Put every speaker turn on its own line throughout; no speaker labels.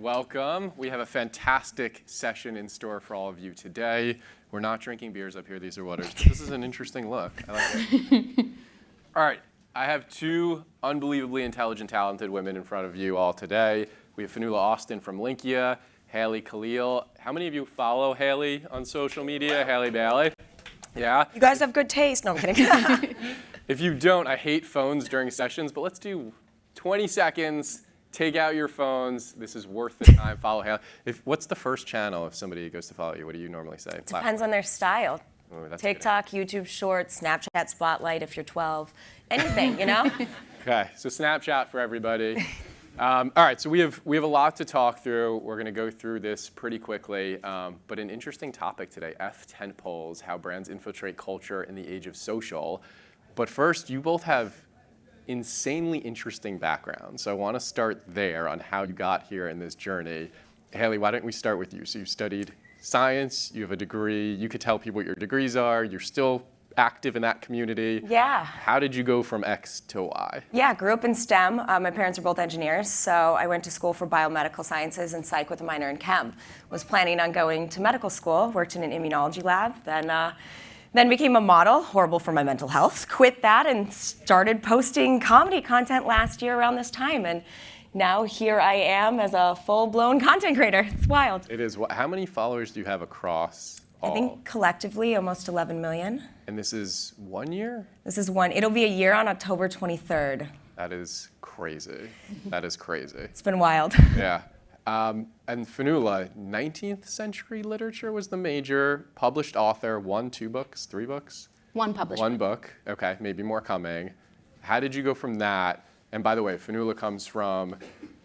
welcome. We have a fantastic session in store for all of you today. We're not drinking beers up here, these are waters. But this is an interesting look, I like it. All right, I have two unbelievably intelligent, talented women in front of you all today. We have Finola Austin from Linqia, Haley Kalil. How many of you follow Haley on social media? Haley Bailey? Yeah?
You guys have good taste. No, I'm kidding.
If you don't, I hate phones during sessions, but let's do 20 seconds. Take out your phones. This is worth the time. Follow Haley. What's the first channel if somebody goes to follow you? What do you normally say?
Depends on their style.
Oh, that's
TikTok, YouTube Shorts, Snapchat Spotlight if you're 12. Anything, you know?
Okay, so Snapchat for everybody. All right, so we have a lot to talk through. We're going to go through this pretty quickly, but an interesting topic today, tentpoles, how brands infiltrate culture in the age of social. But first, you both have insanely interesting backgrounds. So I want to start there on how you got here in this journey. Haley, why don't we start with you? So you studied science, you have a degree, you could tell people what your degrees are, you're still active in that community.
Yeah.
How did you go from X to Y?
Yeah, grew up in STEM. My parents are both engineers, so I went to school for biomedical sciences and psych with a minor in chem. Was planning on going to medical school, worked in an immunology lab, then became a model, horrible for my mental health. Quit that and started posting comedy content last year around this time. And now here I am as a full-blown content creator. It's wild.
It is. How many followers do you have across all?
I think collectively almost 11 million.
And this is 1 year?
This is one. It'll be a year on October 23rd.
That is crazy. That is crazy.
It's been wild.
Yeah. And Finola, 19th century literature was the major, published author, 1, 2 books, 3 books?
One published.
1 book, okay, maybe more coming. How did you go from that? And by the way, Finola comes from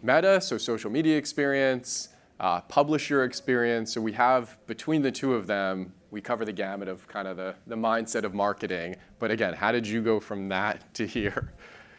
Meta, so social media experience, publisher experience. So we have, between the two of them, we cover the gamut of kind of the mindset of marketing. But again, how did you go from that to here?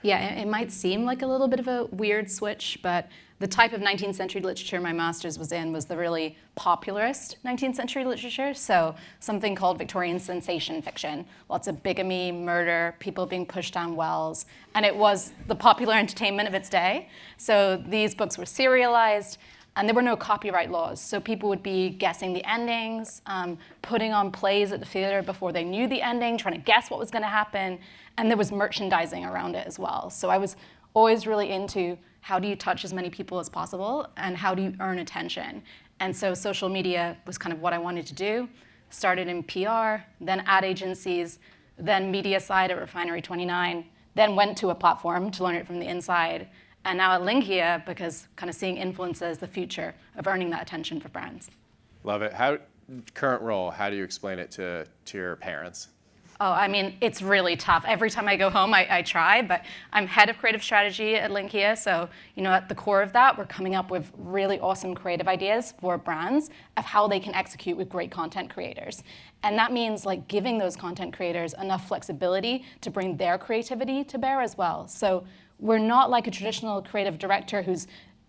Yeah, it might seem like a little bit of a weird switch, but the type of 19th century literature my master's was in was the really popularist 19th century literature. So something called Victorian sensation fiction. Lots of bigamy, murder, people being pushed down wells. And it was the popular entertainment of its day. So these books were serialized, and there were no copyright laws. So people would be guessing the endings, putting on plays at the theater before they knew the ending, trying to guess what was going to happen. And there was merchandising around it as well. So I was always really into how do you touch as many people as possible and how do you earn attention? And so social media was kind of what I wanted to do. Started in PR, then ad agencies, then media side at Refinery 29, then went to a platform to learn it from the inside. And now at Linqia, because kind of seeing influence as the future of earning that attention for brands.
Love it. Current role, how do you explain it to your parents?
Oh, I mean, it's really tough. Every time I go home, I try, but I'm head of creative strategy at Linqia. So, at the core of that, we're coming up with really awesome creative ideas for brands of how they can execute with great content creators. And that means giving those content creators enough flexibility to bring their creativity to bear as well. So we're not like a traditional creative director who's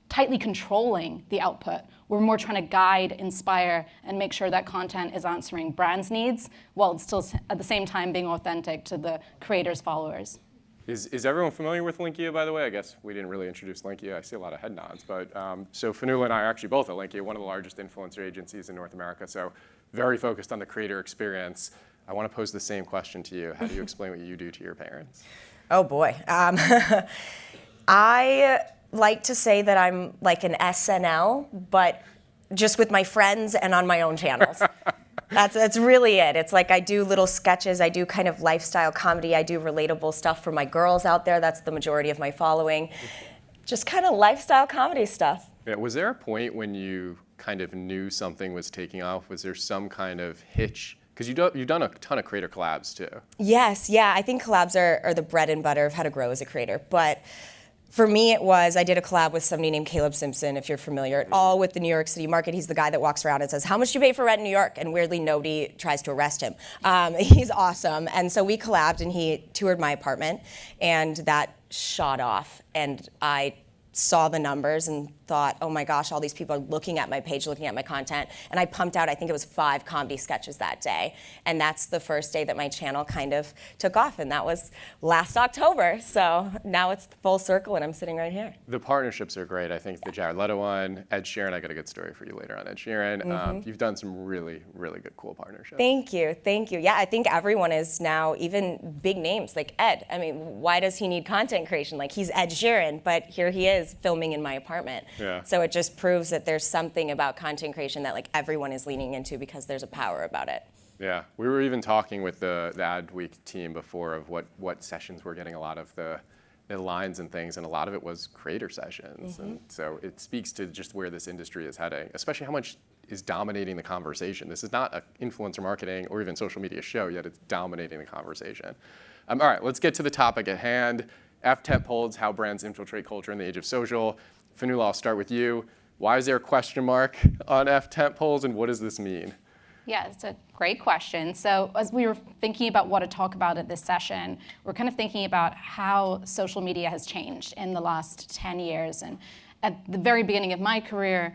tightly controlling the output. We're more trying to guide, inspire, and make sure that content is answering brands' needs while it's still at the same time being authentic to the creators' followers.
Is everyone familiar with Linqia, by the way? I guess we didn't really introduce Linqia. I see a lot of head nods. But so Finola and I are actually both at Linqia, one of the largest influencer agencies in North America. So very focused on the creator experience. I want to pose the same question to you. How do you explain what you do to your parents?
Oh, boy. I like to say that I'm like an SNL, but just with my friends and on my own channels. That's really it. It's like I do little sketches, I do kind of lifestyle comedy, I do relatable stuff for my girls out there. That's the majority of my following. Just kind of lifestyle comedy stuff.
Yeah, was there a point when you kind of knew something was taking off? Was there some kind of hitch? Because you've done a ton of creator collabs too. Yes,
yeah. I think collabs are the bread and butter of how to grow as a creator. But for me, I did a collab with somebody named Caleb Simpson, if you're familiar, all with the New York City market. He's the guy that walks around and says, how much do you pay for rent in New York? And weirdly, nobody tries to arrest him. He's awesome. And so we collabed and he toured my apartment and that shot off. And I saw the numbers and thought, oh my gosh, all these people are looking at my page, looking at my content. And I pumped out, I think it was 5 comedy sketches that day. And that's the first day that my channel kind of took off. And that was last October. So now it's full circle and I'm sitting right here.
The partnerships are great. I think the Jared Leto one, Ed Sheeran, I got a good story for you later on Ed Sheeran. You've done some really, really good, cool partnerships.
Thank you. Yeah, I think everyone is now, even big names like Ed. I mean, why does he need content creation? Like, he's Ed Sheeran, but here he is filming in my apartment.
Yeah.
So it just proves that there's something about content creation that like everyone is leaning into because there's a power about it.
Yeah, we were even talking with the Ad Week team before of what sessions were getting a lot of the lines and things, and a lot of it was creator sessions. And so it speaks to just where this industry is heading, especially how much is dominating the conversation. This is not an influencer marketing or even social media show, yet it's dominating the conversation. All right, let's get to the topic at hand. F tentpoles, how brands infiltrate culture in the age of social. Finola, I'll start with you. Why is there a question mark on F tentpoles, and what does this mean?
Yeah, it's a great question. So as we were thinking about what to talk about at this session, we're kind of thinking about how social media has changed in the last 10 years. And at the very beginning of my career,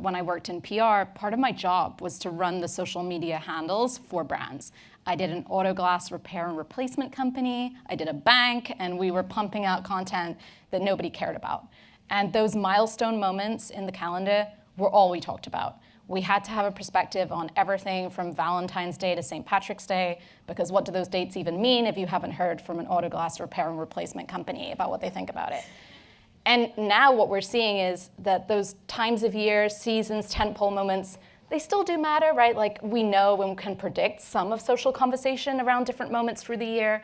when I worked in PR, part of my job was to run the social media handles for brands. I did an auto glass repair and replacement company, I did a bank, and we were pumping out content that nobody cared about. And those milestone moments in the calendar were all we talked about. We had to have a perspective on everything from Valentine's Day to St. Patrick's Day, because what do those dates even mean if you haven't heard from an auto glass repair and replacement company about what they think about it? And now what we're seeing is that those times of year, seasons, tentpole moments, they still do matter, right? Like, we know and can predict some of social conversation around different moments through the year.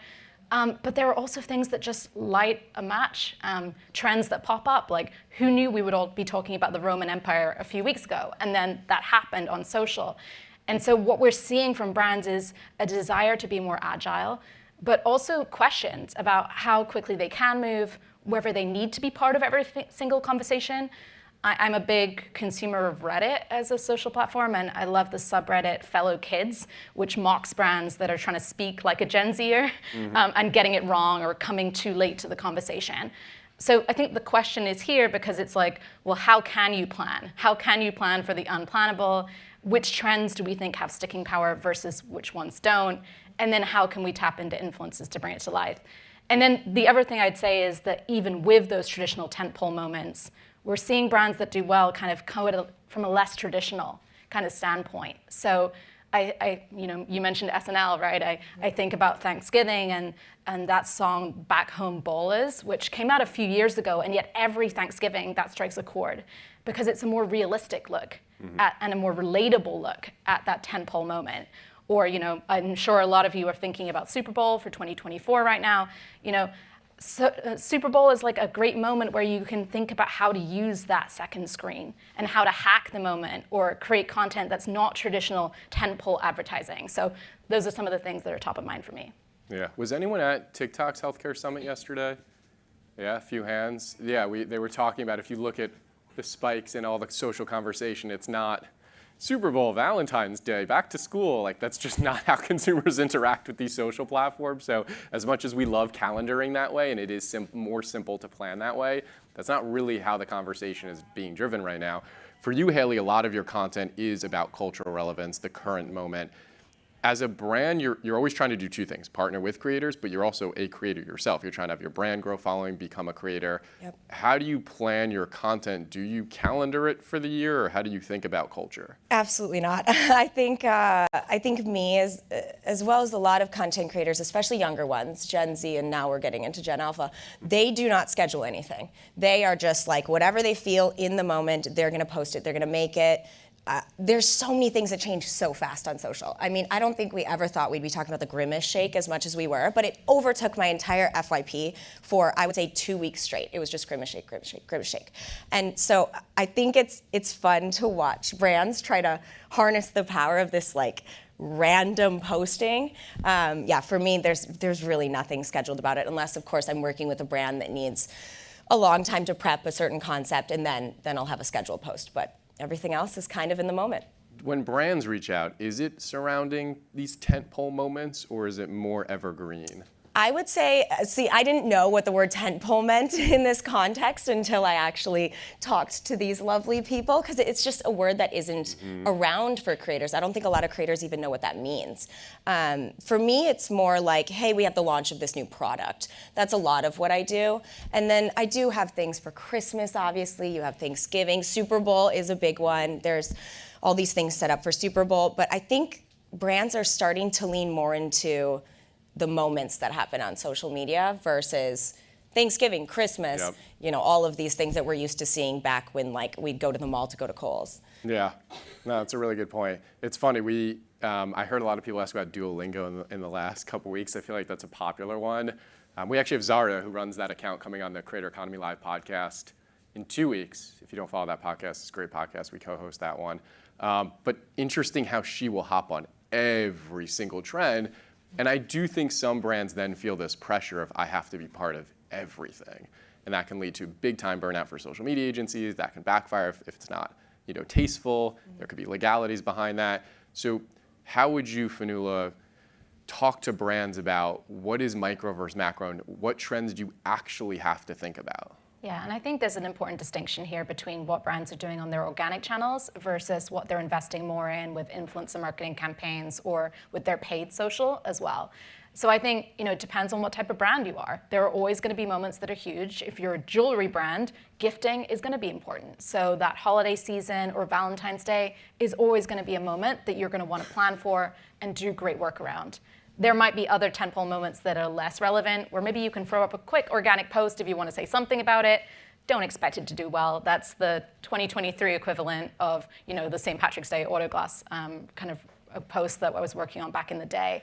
But there are also things that just light a match, trends that pop up. Like, who knew we would all be talking about the Roman Empire a few weeks ago? And then that happened on social. And so what we're seeing from brands is a desire to be more agile, but also questions about how quickly they can move, whether they need to be part of every single conversation. I'm a big consumer of Reddit as a social platform, and I love the subreddit Fellow Kids, which mocks brands that are trying to speak like a Gen Zer and getting it wrong or coming too late to the conversation. So I think the question is here because it's like, well, how can you plan? How can you plan for the unplannable? Which trends do we think have sticking power versus which ones don't? And then how can we tap into influences to bring it to life? And then the other thing I'd say is that even with those traditional tentpole moments, we're seeing brands that do well kind of come from a less traditional kind of standpoint. So you mentioned SNL, right? I think about Thanksgiving and that song Back Home Ballers, which came out a few years ago, and yet every Thanksgiving that strikes a chord because it's a more realistic look and a more relatable look at that tentpole moment. Or, I'm sure a lot of you are thinking about Super Bowl for 2024 right now. So, Super Bowl is like a great moment where you can think about how to use that second screen and how to hack the moment or create content that's not traditional tentpole advertising. So those are some of the things that are top of mind for me.
Yeah. Was anyone at TikTok's Healthcare Summit yesterday? Yeah, a few hands. Yeah, they were talking about if you look at the spikes in all the social conversation, it's not Super Bowl, Valentine's Day, back to school. Like, that's just not how consumers interact with these social platforms. So as much as we love calendaring that way, and it is more simple to plan that way, that's not really how the conversation is being driven right now. For you, Haley, a lot of your content is about cultural relevance, the current moment. As a brand, you're always trying to do two things: partner with creators, but you're also a creator yourself. You're trying to have your brand grow following, become a creator.
Yep.
How do you plan your content? Do you calendar it for the year, or how do you think about culture?
Absolutely not. I think me, as well as a lot of content creators, especially younger ones, Gen Z, and now we're getting into Gen Alpha, they do not schedule anything. They are just like, whatever they feel in the moment, they're going to post it, they're going to make it. There's so many things that change so fast on social. I mean, I don't think we ever thought we'd be talking about the Grimace Shake as much as we were, but it overtook my entire FYP for, I would say, 2 weeks straight. It was just Grimace Shake, Grimace Shake, Grimace Shake. And so I think it's fun to watch brands try to harness the power of this like random posting. For me, there's really nothing scheduled about it, unless, of course, I'm working with a brand that needs a long time to prep a certain concept, and then I'll have a scheduled post. But everything else is kind of in the moment.
When brands reach out, is it surrounding these tentpole moments, or is it more evergreen?
I would say, see, I didn't know what the word tentpole meant in this context until I actually talked to these lovely people, because it's just a word that isn't around for creators. I don't think a lot of creators even know what that means. For me, it's more like, hey, we have the launch of this new product. That's a lot of what I do. And then I do have things for Christmas, obviously. You have Thanksgiving. Super Bowl is a big one. There's all these things set up for Super Bowl. But I think brands are starting to lean more into the moments that happen on social media versus Thanksgiving, Christmas, all of these things that we're used to seeing back when we'd go to the mall to go to Kohl's.
Yeah, no, that's a really good point. It's funny, I heard a lot of people ask about Duolingo in the last couple weeks. I feel like that's a popular one. We actually have Zara, who runs that account, coming on the Creator Economy Live podcast in 2 weeks. If you don't follow that podcast, it's a great podcast. We co-host that one. But interesting how she will hop on every single trend. And I do think some brands then feel this pressure of, I have to be part of everything. And that can lead to big time burnout for social media agencies. That can backfire if it's not tasteful. There could be legalities behind that. So how would you, Finola, talk to brands about what is micro versus macro, and what trends do you actually have to think about?
Yeah, and I think there's an important distinction here between what brands are doing on their organic channels versus what they're investing more in with influencer marketing campaigns or with their paid social as well. So I think, it depends on what type of brand you are. There are always going to be moments that are huge. If you're a jewelry brand, gifting is going to be important. So that holiday season or Valentine's Day is always going to be a moment that you're going to want to plan for and do great work around. There might be other tentpole moments that are less relevant, where maybe you can throw up a quick organic post if you want to say something about it. Don't expect it to do well. That's the 2023 equivalent of, the St. Patrick's Day autoglass kind of a post that I was working on back in the day.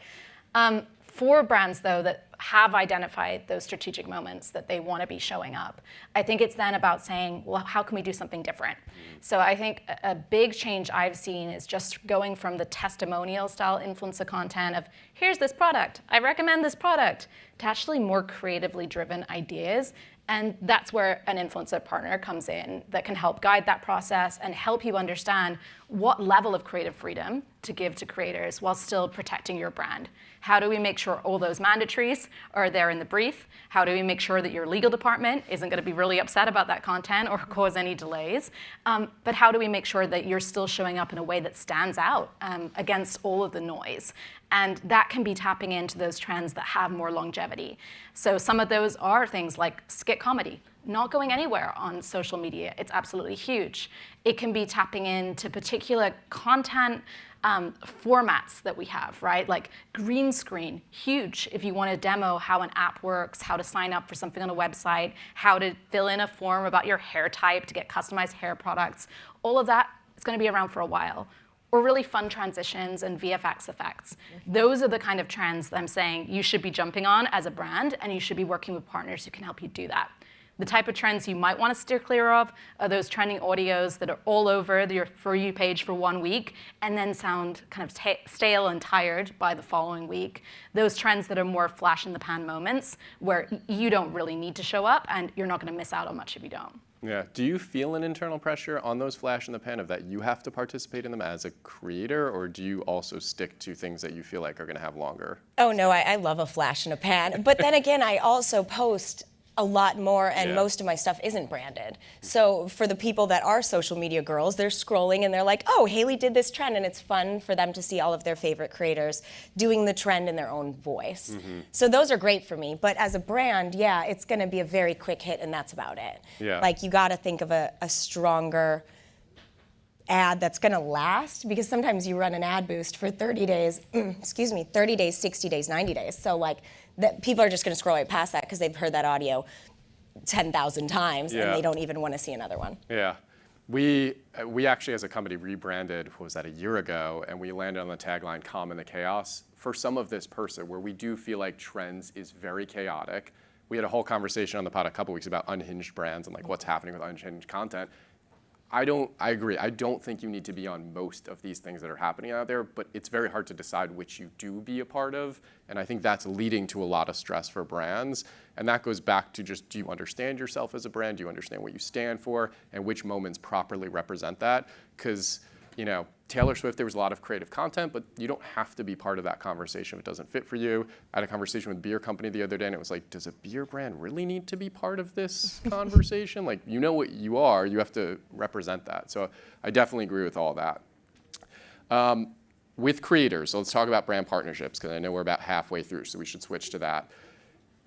For brands, though, that have identified those strategic moments that they want to be showing up, I think it's then about saying, well, how can we do something different? So I think a big change I've seen is just going from the testimonial style influencer content of, here's this product, I recommend this product, to actually more creatively driven ideas. And that's where an influencer partner comes in that can help guide that process and help you understand what level of creative freedom to give to creators while still protecting your brand. How do we make sure all those mandatories are there in the brief? How do we make sure that your legal department isn't going to be really upset about that content or cause any delays? But how do we make sure that you're still showing up in a way that stands out against all of the noise? And that can be tapping into those trends that have more longevity. So some of those are things like skit comedy, not going anywhere on social media. It's absolutely huge. It can be tapping into particular content formats that we have, right? Like green screen, huge. If you want to demo how an app works, how to sign up for something on a website, how to fill in a form about your hair type to get customized hair products, all of that is going to be around for a while. Or really fun transitions and VFX effects. Those are the kind of trends that I'm saying you should be jumping on as a brand, and you should be working with partners who can help you do that. The type of trends you might want to steer clear of are those trending audios that are all over your For You page for 1 week and then sound kind of stale and tired by the following week. Those trends that are more flash in the pan moments where you don't really need to show up and you're not going to miss out on much if you don't.
Yeah. Do you feel an internal pressure on those flash in the pan of that you have to participate in them as a creator, or do you also stick to things that you feel like are going to have longer?
Oh, no, I love a flash in a pan. But then again, I also post a lot more, and most of my stuff isn't branded. So for the people that are social media girls, they're scrolling and they're like, oh, Haley did this trend, and it's fun for them to see all of their favorite creators doing the trend in their own voice. So those are great for me. But as a brand, yeah, it's going to be a very quick hit, and that's about it.
Yeah.
Like, you got to think of a stronger ad that's going to last, because sometimes you run an ad boost for 30 days, 30 days, 60 days, 90 days. So that people are just going to scroll right past that because they've heard that audio 10,000 times and they don't even want to see another one.
Yeah. We actually, as a company, rebranded, what was that, a year ago, and we landed on the tagline, Calm in the Chaos, for some of this person where we do feel like trends is very chaotic. We had a whole conversation on the pod a couple weeks about unhinged brands and what's happening with unhinged content. I agree. I don't think you need to be on most of these things that are happening out there, but it's very hard to decide which you do be a part of. And I think that's leading to a lot of stress for brands. And that goes back to just, do you understand yourself as a brand? Do you understand what you stand for? And which moments properly represent that? Because Taylor Swift, there was a lot of creative content, but you don't have to be part of that conversation if it doesn't fit for you. I had a conversation with a beer company the other day, and it was like, does a beer brand really need to be part of this conversation? Like, you know what you are, you have to represent that. So I definitely agree with all that. With creators, so let's talk about brand partnerships, because I know we're about halfway through, so we should switch to that.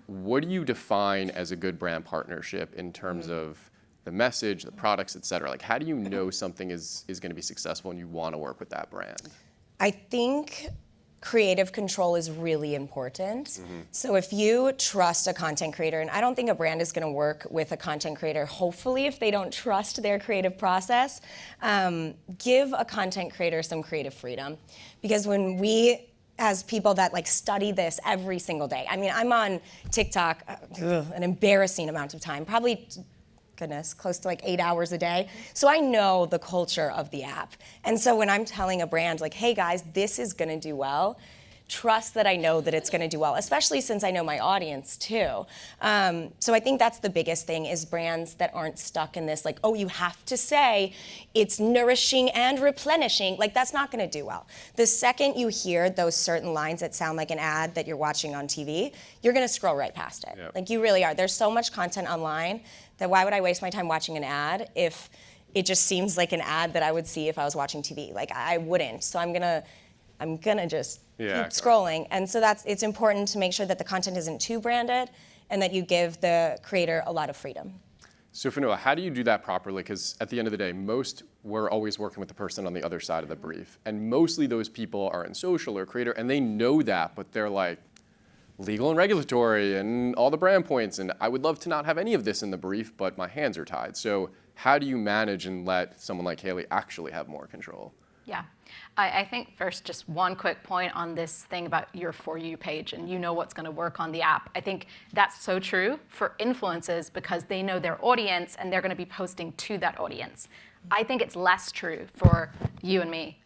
What do you define as a good brand partnership in terms of the message, the products, et cetera? Like, how do you know something is going to be successful and you want to work with that brand?
I think creative control is really important. So if you trust a content creator, and I don't think a brand is going to work with a content creator, hopefully, if they don't trust their creative process, give a content creator some creative freedom. Because when we, as people that like study this every single day, I mean, I'm on TikTok an embarrassing amount of time, probably close to like 8 hours a day. So I know the culture of the app. And so when I'm telling a brand like, hey guys, this is gonna do well, trust that I know that it's gonna do well, especially since I know my audience too. So I think that's the biggest thing, is brands that aren't stuck in this like, oh, you have to say it's nourishing and replenishing. Like, that's not gonna do well. The second you hear those certain lines that sound like an ad that you're watching on TV, you're gonna scroll right past it.
Yep.
Like, you really are. There's so much content online that why would I waste my time watching an ad if it just seems like an ad that I would see if I was watching TV? Like, I wouldn't. So I'm gonna just keep scrolling. And so it's important to make sure that the content isn't too branded and that you give the creator a lot of freedom.
So Finola, how do you do that properly? Because at the end of the day, we're always working with the person on the other side of the brief. And mostly those people are in social or creator, and they know that, but they're like, legal and regulatory and all the brand points, and I would love to not have any of this in the brief, but my hands are tied. So how do you manage and let someone like Haley actually have more control?
Yeah. I think first, just one quick point on this thing about your For You page, and you know what's going to work on the app. I think that's so true for influencers because they know their audience and they're going to be posting to that audience. I think it's less true for you and me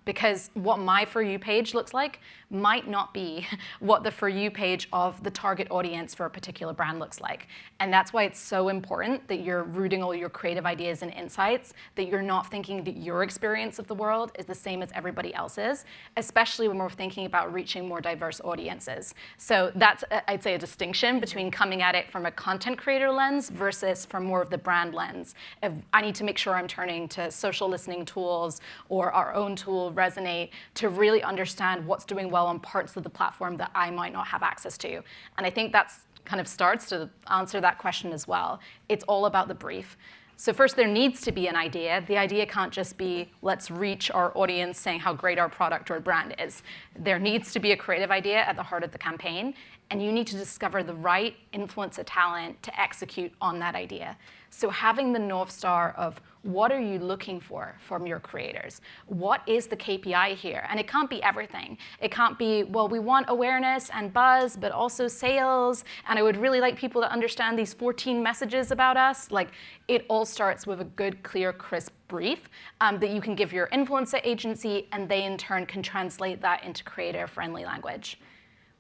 because what my For You page looks like might not be what the For You page of the target audience for a particular brand looks like. And that's why it's so important that you're rooting all your creative ideas and insights, that you're not thinking that your experience of the world is the same as everybody else's, especially when we're thinking about reaching more diverse audiences. So that's, I'd say, a distinction between coming at it from a content creator lens versus from more of the brand lens. If I need to make sure I'm turning to social listening tools or our own tool, Resonate, to really understand what's doing well on parts of the platform that I might not have access to. And I think that's kind of starts to answer that question as well. It's all about the brief. So first, there needs to be an idea. The idea can't just be, let's reach our audience saying how great our product or brand is. There needs to be a creative idea at the heart of the campaign, and you need to discover the right influencer talent to execute on that idea. So having the North Star of what are you looking for from your creators? What is the KPI here? And it can't be everything. It can't be, well, we want awareness and buzz, but also sales, and I would really like people to understand these 14 messages about us. Like, it all starts with a good, clear, crisp brief that you can give your influencer agency, and they in turn can translate that into creator-friendly language.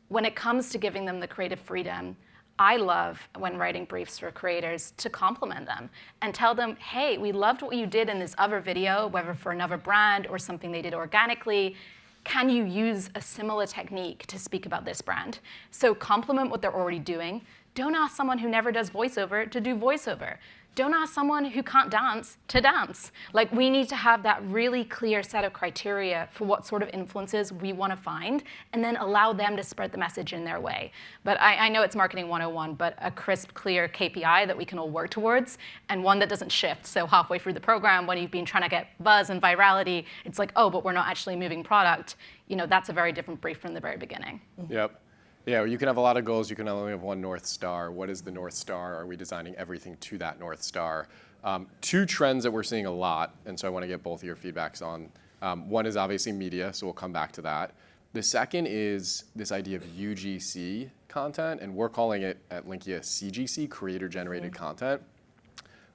When it comes to giving them the creative freedom, I love, when writing briefs for creators, to compliment them and tell them, hey, we loved what you did in this other video, whether for another brand or something they did organically. Can you use a similar technique to speak about this brand? So compliment what they're already doing. Don't ask someone who never does voiceover to do voiceover. Don't ask someone who can't dance to dance. Like, we need to have that really clear set of criteria for what sort of influences we want to find, and then allow them to spread the message in their way. But I know it's marketing 101, but a crisp, clear KPI that we can all work towards, and one that doesn't shift. So halfway through the program, when you've been trying to get buzz and virality, it's like, oh, but we're not actually moving product. That's a very different brief from the very beginning.
Yep. Yeah, you can have a lot of goals. You can only have one North Star. What is the North Star? Are we designing everything to that North Star? Two trends that we're seeing a lot, and so I want to get both of your feedbacks on. One is obviously media, so we'll come back to that. The second is this idea of UGC content, and we're calling it at Linqia CGC, creator-generated content.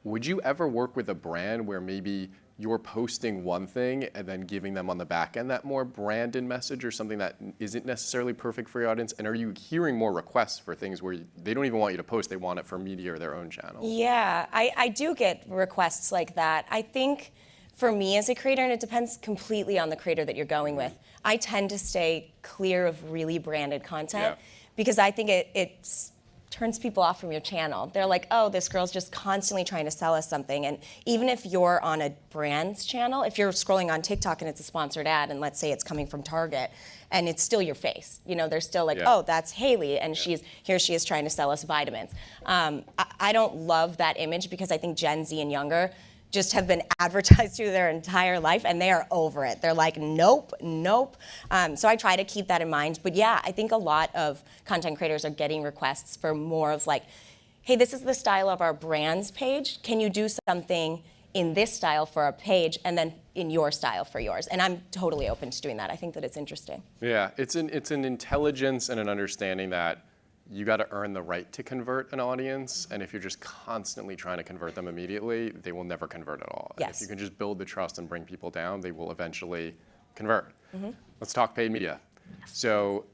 Would you ever work with a brand where maybe you're posting one thing and then giving them on the back end that more branded message or something that isn't necessarily perfect for your audience? And are you hearing more requests for things where they don't even want you to post, they want it for media or their own channel?
Yeah, I do get requests like that. I think For me as a creator, and it depends completely on the creator that you're going with, I tend to stay clear of really branded content because I think it turns people off from your channel. They're like, oh, this girl's just constantly trying to sell us something. And even if you're on a brand's channel, if you're scrolling on TikTok and it's a sponsored ad, and let's say it's coming from Target, and it's still your face, they're still like, oh, that's Haley, and she is trying to sell us vitamins. I don't love that image because I think Gen Z and younger just have been advertised to their entire life, and they are over it. They're like, nope, nope. So I try to keep that in mind. But yeah, I think a lot of content creators are getting requests for more of like, hey, this is the style of our brand's page. Can you do something in this style for our page, and then in your style for yours? And I'm totally open to doing that. I think that it's interesting.
Yeah, it's an intelligence and an understanding that you got to earn the right to convert an audience, and if you're just constantly trying to convert them immediately, they will never convert at all.
Yes.
And if you can just build the trust and bring people down, they will eventually convert. Let's talk paid media. So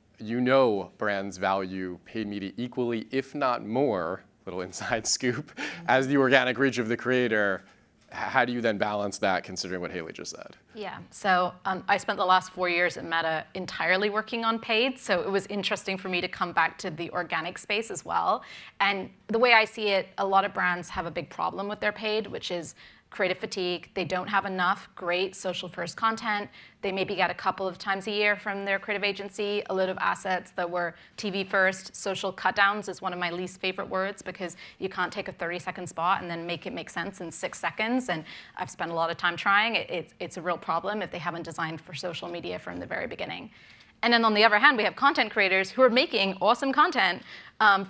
brands value paid media equally, if not more, little inside scoop, as the organic reach of the creator. How do you then balance that, considering what Haley just said?
Yeah, so I spent the last 4 years at Meta entirely working on paid, so it was interesting for me to come back to the organic space as well. And the way I see it, a lot of brands have a big problem with their paid, which is creative fatigue. They don't have enough great social first content. They maybe get a couple of times a year from their creative agency a load of assets that were TV first. Social cut downs is one of my least favorite words because you can't take a 30-second spot and then make it make sense in 6 seconds. And I've spent a lot of time trying. It's a real problem if they haven't designed for social media from the very beginning. And then on the other hand, we have content creators who are making awesome content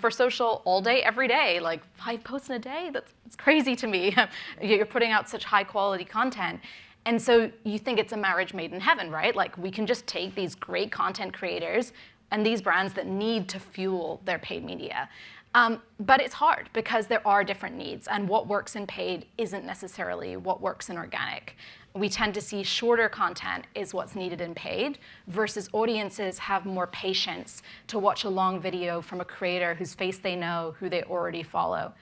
for social all day, every day, like 5 posts in a day. It's crazy to me. You're putting out such high quality content. And so you think it's a marriage made in heaven, right? Like we can just take these great content creators and these brands that need to fuel their paid media. But it's hard because there are different needs, and what works in paid isn't necessarily what works in organic. We tend to see shorter content is what's needed in paid versus audiences have more patience to watch a long video from a creator whose face they know, who they already follow.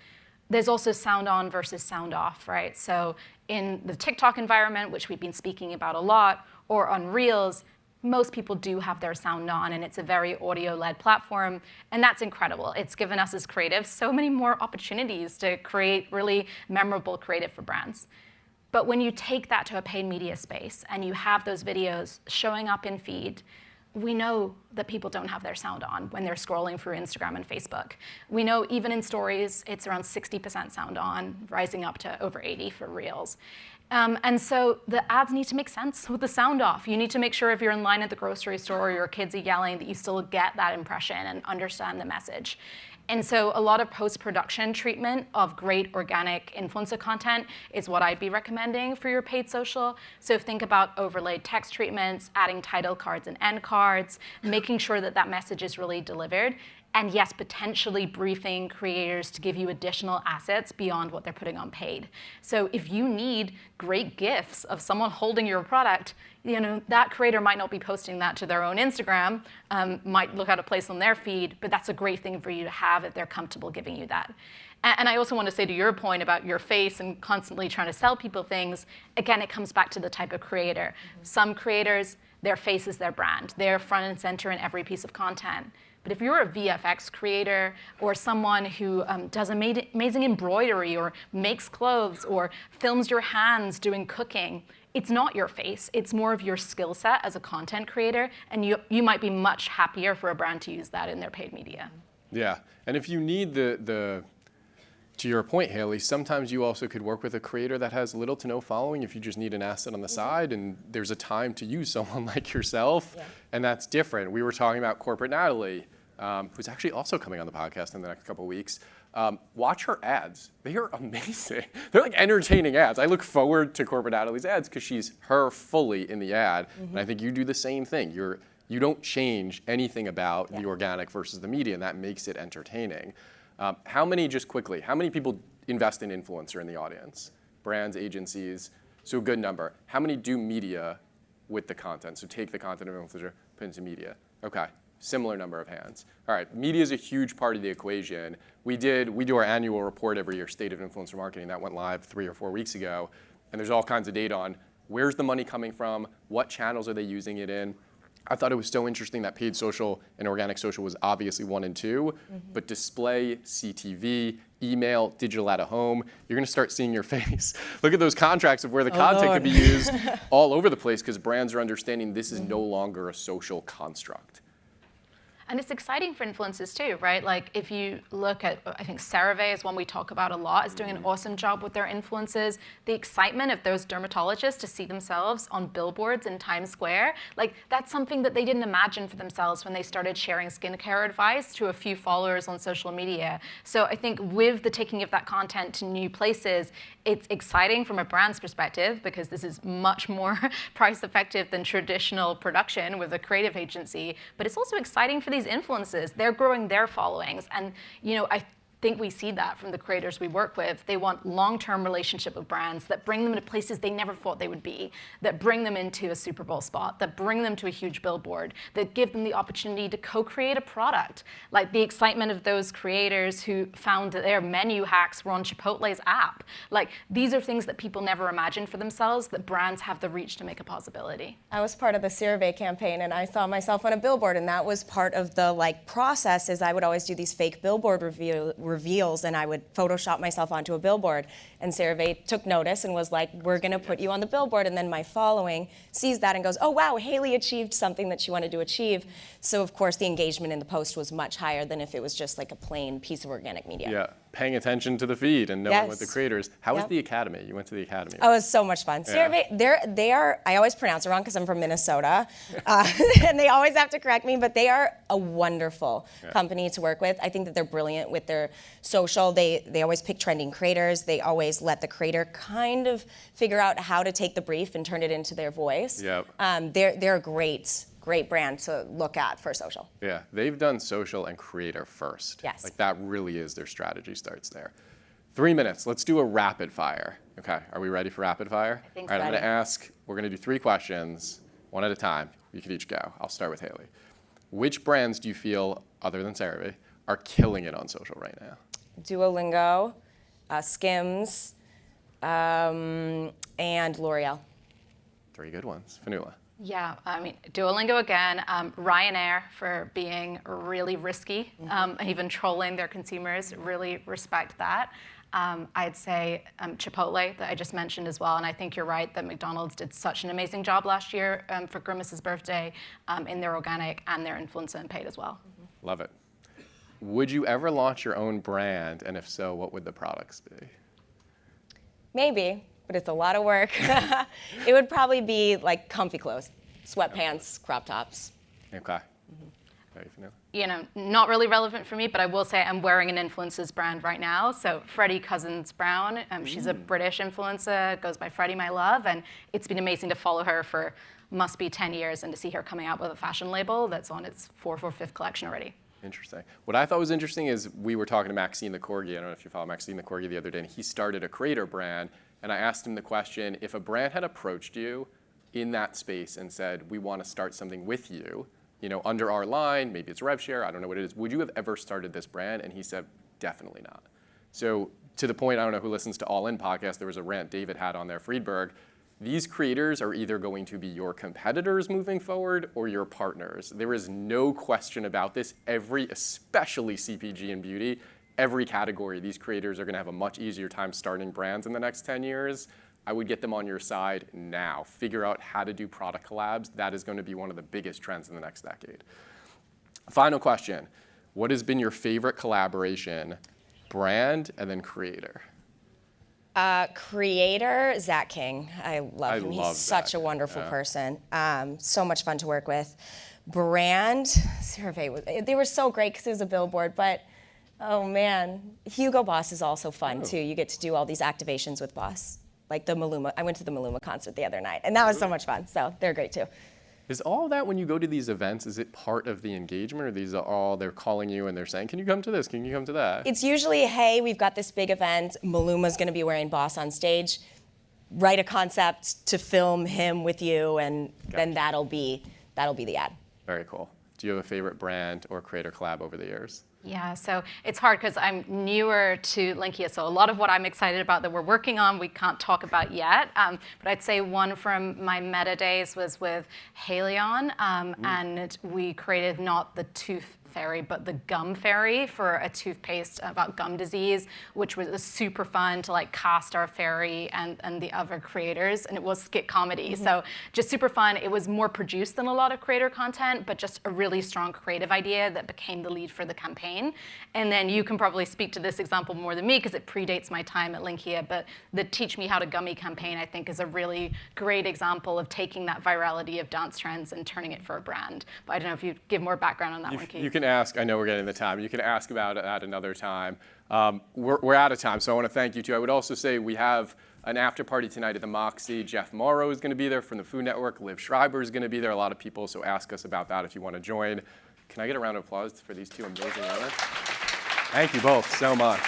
There's also sound on versus sound off, right? So in the TikTok environment, which we've been speaking about a lot, or on Reels, most people do have their sound on, and it's a very audio-led platform, and that's incredible. It's given us as creatives so many more opportunities to create really memorable creative for brands. But when you take that to a paid media space and you have those videos showing up in feed, we know that people don't have their sound on when they're scrolling through Instagram and Facebook. We know even in stories, it's around 60% sound on, rising up to over 80 for Reels. And so the ads need to make sense with the sound off. You need to make sure if you're in line at the grocery store or your kids are yelling that you still get that impression and understand the message. And so a lot of post-production treatment of great organic influencer content is what I'd be recommending for your paid social. So think about overlaid text treatments, adding title cards and end cards, making sure that that message is really delivered. And yes, potentially briefing creators to give you additional assets beyond what they're putting on paid. So if you need great GIFs of someone holding your product, that creator might not be posting that to their own Instagram, might look out of place on their feed, but that's a great thing for you to have if they're comfortable giving you that. And I also want to say to your point about your face and constantly trying to sell people things, again, it comes back to the type of creator. Some creators, their face is their brand. They're front and center in every piece of content. But if you're a VFX creator or someone who does amazing embroidery or makes clothes or films your hands doing cooking, it's not your face. It's more of your skill set as a content creator, and you might be much happier for a brand to use that in their paid media.
Yeah, and if you need to your point, Haley, sometimes you also could work with a creator that has little to no following if you just need an asset on the side, and there's a time to use someone like yourself, and that's different. We were talking about Corporate Natalie, who's actually also coming on the podcast in the next couple of weeks. Watch her ads. They are amazing. They're like entertaining ads. I look forward to Corporate Natalie's ads because she's her fully in the ad, and I think you do the same thing. You don't change anything about the organic versus the media, and that makes it entertaining. How many people invest in influencer in the audience? Brands, agencies, so a good number. How many do media with the content? So take the content of influencer, put it into media. Okay, similar number of hands. All right, media is a huge part of the equation. We do our annual report every year, State of Influencer Marketing, that went live 3 or 4 weeks ago. and there's all kinds of data on where's the money coming from, what channels are they using it in. I thought it was so interesting that paid social and organic social was obviously 1 and 2, but display, CTV, email, digital out of home, you're gonna start seeing your face. Look at those contracts of where the content could be used all over the place because brands are understanding this is no longer a social construct.
And it's exciting for influencers too, right? Like if you look at, I think CeraVe is one we talk about a lot, is doing an awesome job with their influencers. The excitement of those dermatologists to see themselves on billboards in Times Square, like that's something that they didn't imagine for themselves when they started sharing skincare advice to a few followers on social media. So I think with the taking of that content to new places, it's exciting from a brand's perspective because this is much more price effective than traditional production with a creative agency, but it's also exciting for these influencers. They're growing their followings, and I think we see that from the creators we work with. They want long-term relationship with brands that bring them to places they never thought they would be, that bring them into a Super Bowl spot, that bring them to a huge billboard, that give them the opportunity to co-create a product. Like the excitement of those creators who found that their menu hacks were on Chipotle's app. Like these are things that people never imagined for themselves, that brands have the reach to make a possibility.
I was part of the CeraVe campaign, and I saw myself on a billboard, and that was part of the process. Is I would always do these fake billboard reveals, and I would Photoshop myself onto a billboard. And CeraVe took notice and was like, "We're going to put you on the billboard." And then my following sees that and goes, "Oh wow, Haley achieved something that she wanted to achieve." So of course the engagement in the post was much higher than if it was just like a plain piece of organic media.
Yeah, paying attention to the feed and knowing what the
Yes.
creators. How was
Yep.
the academy? You went to the academy.
Oh, it was so much fun.
Yeah.
CeraVe, they are, I always pronounce it wrong because I'm from Minnesota, and they always have to correct me, but they are a wonderful company to work with. I think that they're brilliant with their social. They always pick trending creators. They always let the creator kind of figure out how to take the brief and turn it into their voice.
Yep.
They're a great brand to look at for social.
Yeah, they've done social and creator first.
Yes.
Like that really is their strategy starts there. 3 minutes, let's do a rapid fire. Okay, are we ready for rapid fire?
I think
All right, I'm
ready.
gonna ask, we're gonna do 3 questions, one at a time. You could each go. I'll start with Haley. Which brands do you feel, other than CeraVe, are killing it on social right now?
Duolingo, Skims, and L'Oreal.
3 good ones. Finola.
Yeah, I mean, Duolingo again, Ryanair for being really risky, even trolling their consumers, really respect that. I'd say Chipotle that I just mentioned as well, and I think you're right that McDonald's did such an amazing job last year for Grimace's birthday in their organic and their influencer and paid as well.
Love it. Would you ever launch your own brand, and if so, what would the products be?
Maybe, but it's a lot of work. It would probably be like comfy clothes, sweatpants, crop tops.
Okay. Ready, Finola?
Not really relevant for me, but I will say I'm wearing an influencer's brand right now. So Freddie Cousins Brown, she's a British influencer, goes by Freddie My Love, and it's been amazing to follow her for must be 10 years and to see her coming out with a fashion label that's on its 4th or 5th collection already.
Interesting. What I thought was interesting is we were talking to Maxine the Corgi. I don't know if you follow Maxine the Corgi the other day, and he started a creator brand. And I asked him the question, if a brand had approached you in that space and said, we want to start something with you, under our line, maybe it's rev share, I don't know what it is, would you have ever started this brand? And he said, definitely not. So to the point, I don't know who listens to All In podcast, there was a rant David had on there, Friedberg. These creators are either going to be your competitors moving forward or your partners. There is no question about this. Especially CPG and beauty, every category, these creators are going to have a much easier time starting brands in the next 10 years. I would get them on your side now. Figure out how to do product collabs. That is going to be one of the biggest trends in the next decade. Final question. What has been your favorite collaboration, brand and then creator?
Creator, Zach King. I love him.
love
He's such
Zach.
a wonderful person. So much fun to work with. Brand, CeraVe, they were so great because it was a billboard, but oh man, Hugo Boss is also fun too. You get to do all these activations with Boss. Like the Maluma, I went to the Maluma concert the other night, and that was so much fun. So they're great too.
Is all that when you go to these events, is it part of the engagement, or these are all, they're calling you and they're saying, can you come to this, can you come to that?
It's usually, hey, we've got this big event. Maluma's going to be wearing Boss on stage. Write a concept to film him with you, and then that'll be the ad.
Very cool. Do you have a favorite brand or creator collab over the years?
Yeah, so it's hard because I'm newer to Linqia, so a lot of what I'm excited about that we're working on, we can't talk about yet. But I'd say one from my meta days was with Halion, and we created not the tooth fairy, but the gum fairy for a toothpaste about gum disease, which was super fun to like cast our fairy and the other creators, and it was skit comedy. So just super fun. It was more produced than a lot of creator content, but just a really strong creative idea that became the lead for the campaign. And then you can probably speak to this example more than me because it predates my time at Linqia, but the Teach Me How to Gummy campaign, I think, is a really great example of taking that virality of dance trends and turning it for a brand. But I don't know if you give more background on that one, Keith.
You can ask, I know we're getting the time, you can ask about it at another time. We're out of time, so I want to thank you too. I would also say we have an after party tonight at the Moxie. Jeff Morrow is going to be there from the Food Network. Liv Schreiber is going to be there, a lot of people, so ask us about that if you want to join. Can I get a round of applause for these two amazing runners? Thank you both so much.